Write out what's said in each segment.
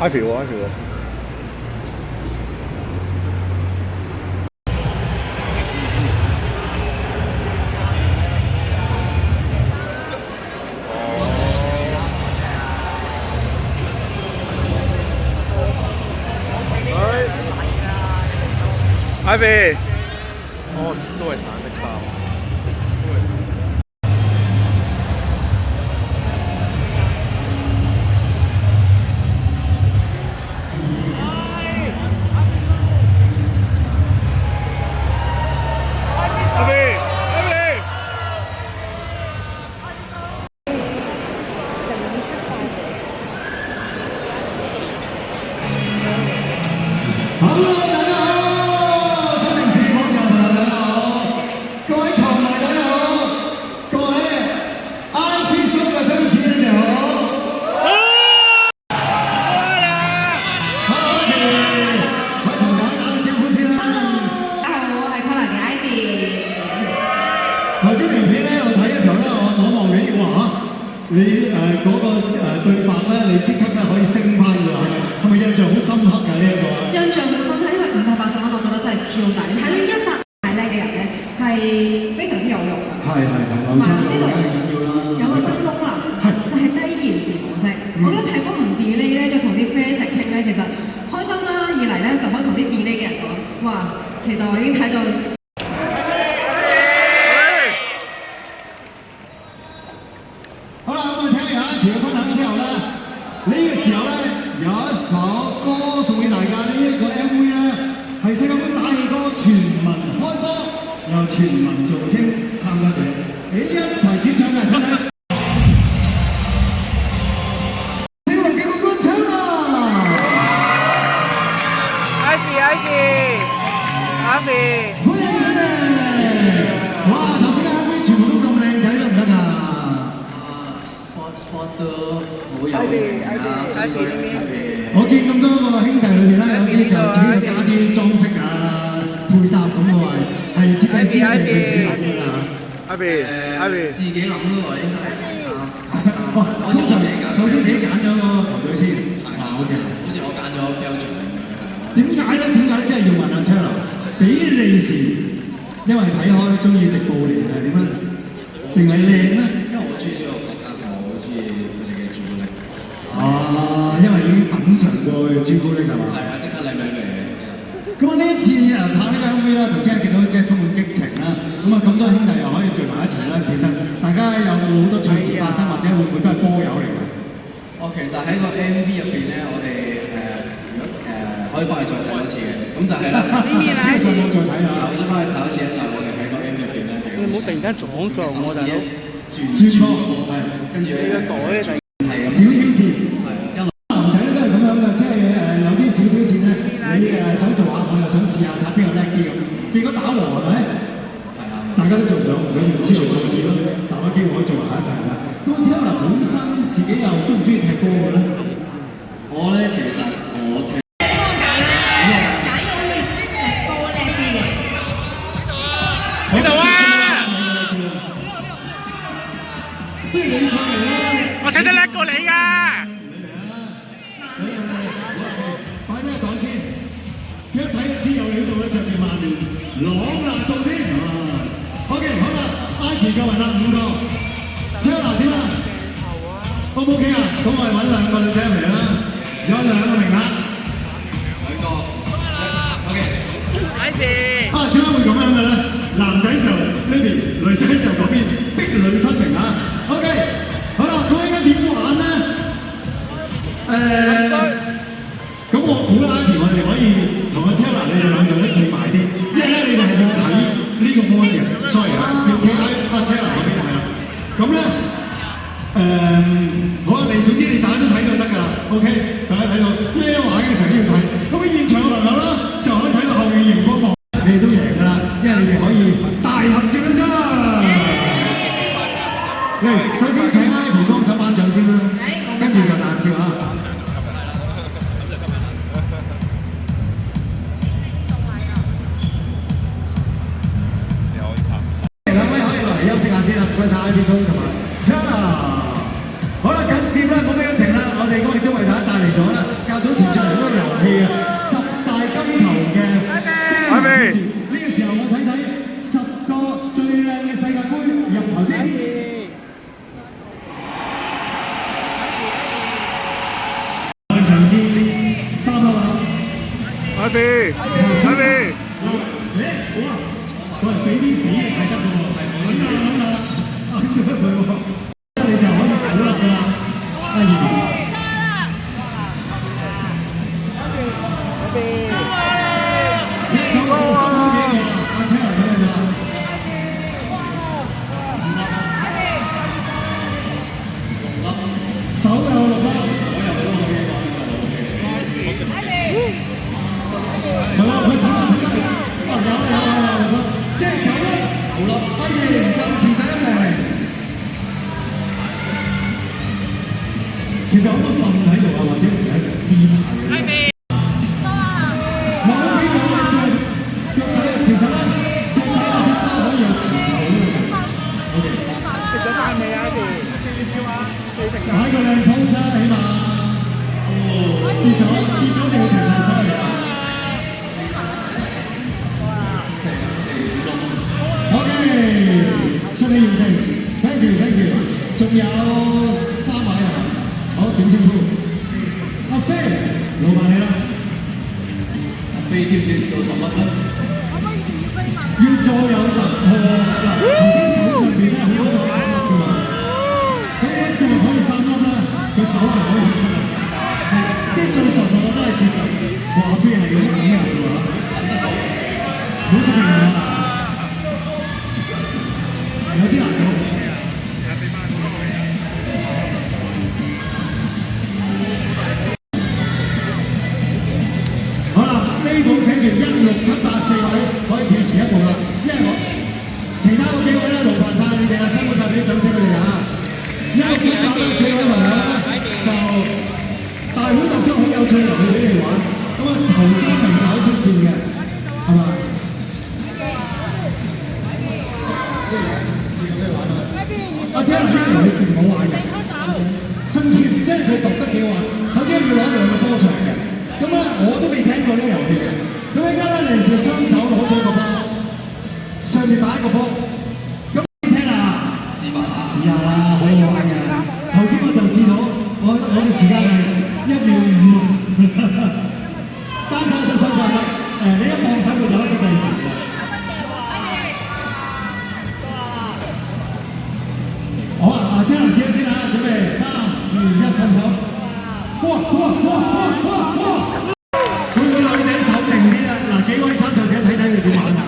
Ivy 喎，Ivy 喎。Ivy，哦，都係橙色衫。頭先條片咧，我睇嘅時候咧，我望你話你嗰個對白咧，你即刻咧可以升翻㗎，係咪印象好深刻㗎呢一個？印象好深刻，因為580蚊，我覺得真係超抵。睇到100大叻嘅人咧，係非常之有用㗎。係，同埋呢度有個中窿啦，就係低延時模式。我覺得睇波唔 delay 咧，再同啲 friend 一齊傾咧，其實開心啦。二嚟咧，就可以同啲 delay 嘅人講，哇，其實我已經睇到。呢個時候咧，有一首歌送俾大家，呢一個 MV 咧係世界盃打氣歌全民開波，由全民造星參加者，你一齊主唱嘅，睇睇。小龍嘅冠軍搶啦 ！Ivy， 歡迎佢哋！哇，頭先嘅 MV 全部都咁靚仔得唔得㗎？spot 都好有型啊！我見咁多個兄弟裏邊咧，有啲就自己加啲裝飾啊、配搭咁嘅話，係設計師嚟佢自己諗㗎啦。Ivy，自己諗嘅話應該係球衫。我首先自己揀咗個球隊先。OK。好似我揀咗標準。點解咧？真係要問阿 Taylor？比利時，因為睇開中意迪布尼係點咧？定係靚咧？因為我中意呢個國家就好中意佢哋嘅朱古力。哦，因為已經品嚐過朱古力係嘛？係啊，即刻靚嘅。咁啊，呢一次拍呢個 MV 啦，頭先見到即係充滿激情啦。咁啊，咁多兄弟又可以聚埋一齊啦。其實大家有冇好多趣事發生，或者會唔會都係波友嚟㗎？其實喺個 MV 入邊咧，我哋如果可以翻去再睇多次嘅，咁就係啦。之後上網再睇下，我想翻去睇多次咧，就我哋喺個 MV 入邊咧，你唔好突然間撞我大佬。轉錯，係跟住你個袋咧就係小挑戰，係男仔都係咁樣嘅，即係有啲小挑戰咧，你想做下，我又想試下睇邊個叻啲咁，結果打和係咪？係啊，大家都做唔到，咁唔知道做事咯，但我機會可以做埋一齊啦。咁Taylor本身自己又中唔中意踢波嘅咧？我咧其實我踢。喺度啊！不如你上嚟啦！我睇得叻過你㗎！擺低個袋先，一睇就知有料到啦，着住曼聯朗拿度添。OK， 好啦 ，Ivy 夠人啦，5個。Taylor 點啊 ？O 唔 OK 啊？咁我哋揾2個女仔入嚟啦，有2個名額。2個。OK。啊，點解會咁樣嘅咧？男仔就呢邊，女仔就嗰邊，壁壘分明啊 ！OK， 好啦，咁應該點玩咧？咁我估啦 ，Ivy 我哋可以同阿 Taylor 你哋2個都企埋啲，因為咧你哋係要睇呢個 mon 嘅 ，sorry 啊，要企喺阿 Taylor 嗰邊係啦。咁咧，好啊，總之你大家都睇到得㗎啦 ，OK， 大家睇到咩玩嘅時候先要睇，咁喺現場嘅朋友啦，就可以睇到後面熒光幕。你哋都贏㗎啦，因為你哋可以大合照一張。嚟，首先請 Ivy 幫手頒獎先啦，跟住就大合照啊！2位可以落嚟休息下先啦，唔該曬 Ivy 叔同埋 Taylor。好啦，緊接啦，冇俾佢停啦，我哋今日都為大家帶嚟咗啦，教咗。，Ivy，哇！喂，俾啲屎係得嘅喎，係諗下佢喎，你就可以走啦㗎啦，阿怡。收好嘢喎，阿聽人俾你啦。手有6粒，係喎，佢手上邊有6粒，即係9粒，阿賢暫時第1名。其實可唔可以瞓喺度啊，或者喺成姿態嘅？冇呢個腳底，其實咧腳底有啲包可以有前後嘅。食咗飯未啊？Ivy，擺個靚 pose 啊，起碼。跌咗就要停啦 ，sorry。OK， 順利完成 ，thank you， 仲有3位啊，好點稱呼？阿飛，老闆你啦。阿飛跳唔跳到10粒咧？要再有突破嗱，頭先手上邊咧好多個3粒㗎嘛，咁一再可以3粒啦，佢手係可以出嚟，即係最盡我都係接近。哇，阿飛係咁樣嘅喎，好識嘅喎。有啲難度。好啦，呢部寫住1、6、7、8 4位可以跳前一步啦，因為其他嗰幾位咧勞煩晒你哋啦，辛苦晒，俾啲掌聲佢哋啊！1、6、7、8咧4位朋友咧就大會動作好有趣遊戲俾你玩，咁啊頭3名就可以出線嘅，係嘛？阿姐呢條你勁好玩嘅，新貼即係佢讀得幾好玩。首先要攞2個波上嘅，咁咧我都未聽過呢個遊戲嘅。咁而家咧你係雙手攞咗個波，上面擺一個波，咁聽啦，試下啦，好好玩嘅。頭先我就試咗，我嘅時間係1秒5，單手對手上得，你一放手就有一隻計時嘅。好啊，聽下試一先啦，準備3、2、1，放手。哇！會唔會女仔手勁啲啊？嗱，幾位參賽者睇睇你點玩啊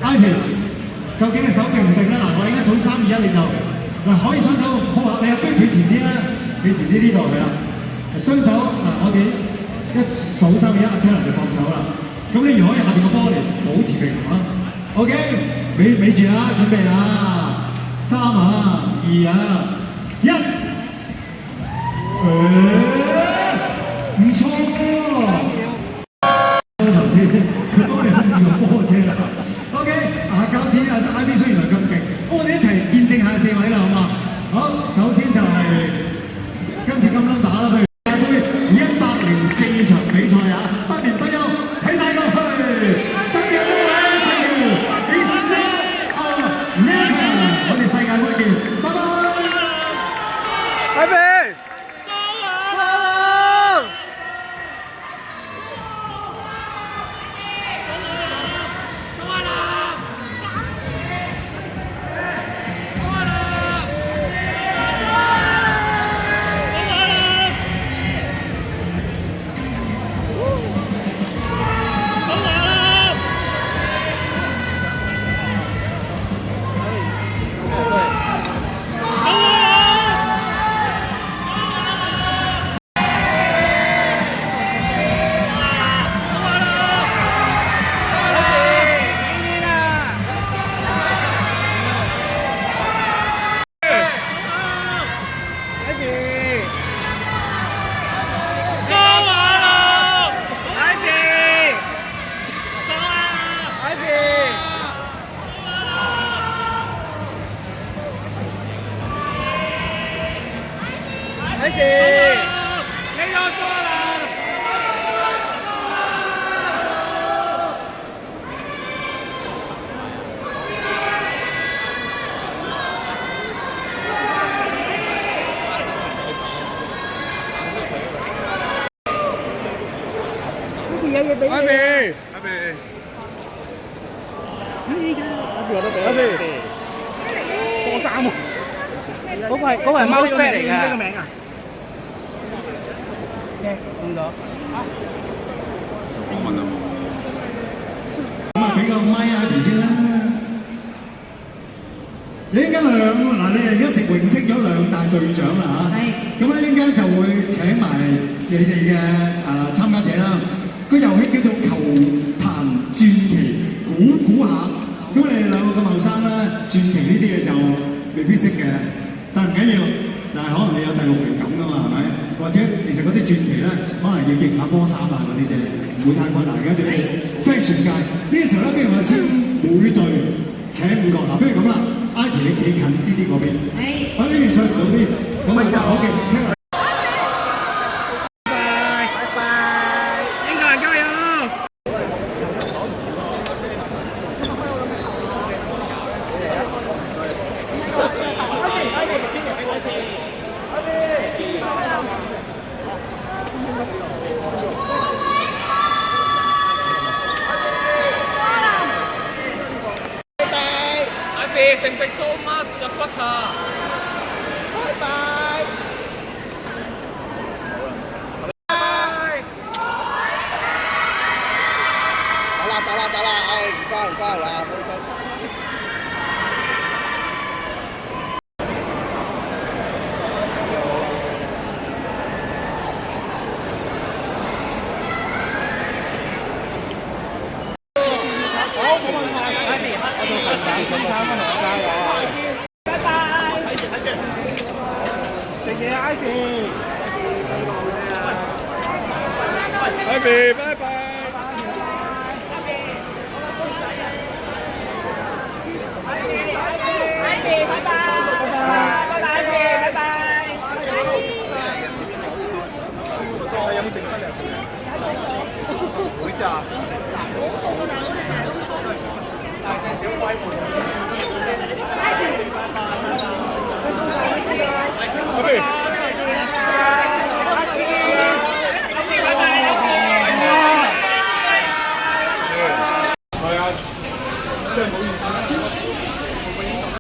？Ivy， 究竟係手勁唔勁咧？嗱，我而家數3、2、1，你就嗱可以雙手好啊，你不如企前啲啦，企前啲呢度係啦。雙手嗱，我哋一數3、2、1，阿 Taylor 就放手啦。咁你如可以下邊個波嚟保持平衡啊 ？OK， 咪住啦，準備啦，3啊，2啊，1。唔錯喎！頭先佢幫你控住個波啫啦。OK， 教子阿 Ivy 雖然係咁勁，我哋一齊見證下4位啦，好嘛？好，首先就係今次咁撚打啦，譬如大會104場比賽啊，不眠不休，睇晒落去。多謝各位朋友 ，It's America， 我哋世界盃見，拜拜。Ivy。嘢俾你。波衫喎，嗰個係貓啡嚟㗎。咩個名啊？見到。咁啊，俾個咪Ivy先啦。你依家你哋而家成榮升咗2大隊長啦嚇。係。咁咧依家就會請埋你哋嘅參加者啦。個遊戲叫做球壇傳奇，估下。咁你哋兩個咁後生啦，傳奇呢啲嘢就未必識嘅，但唔緊要。但係可能你有第6名咁噶嘛，係咪？或者其實嗰啲傳奇咧，可能要認下波衫啊嗰啲啫，唔會太困難嘅。對 fashion 界呢個時候咧，不如我先每隊請5個嗱，不如咁啦，Ivy 你企近啲嗰邊，我呢邊上唔到啲，咁啊好嘅，聽下。食唔食蘇媽入骨茶？拜拜。走啦，哎，唔該啊，唔該。好，冇問題。拜拜。食嘢，Ivy。拜拜。有冇整出嚟啊？會試下。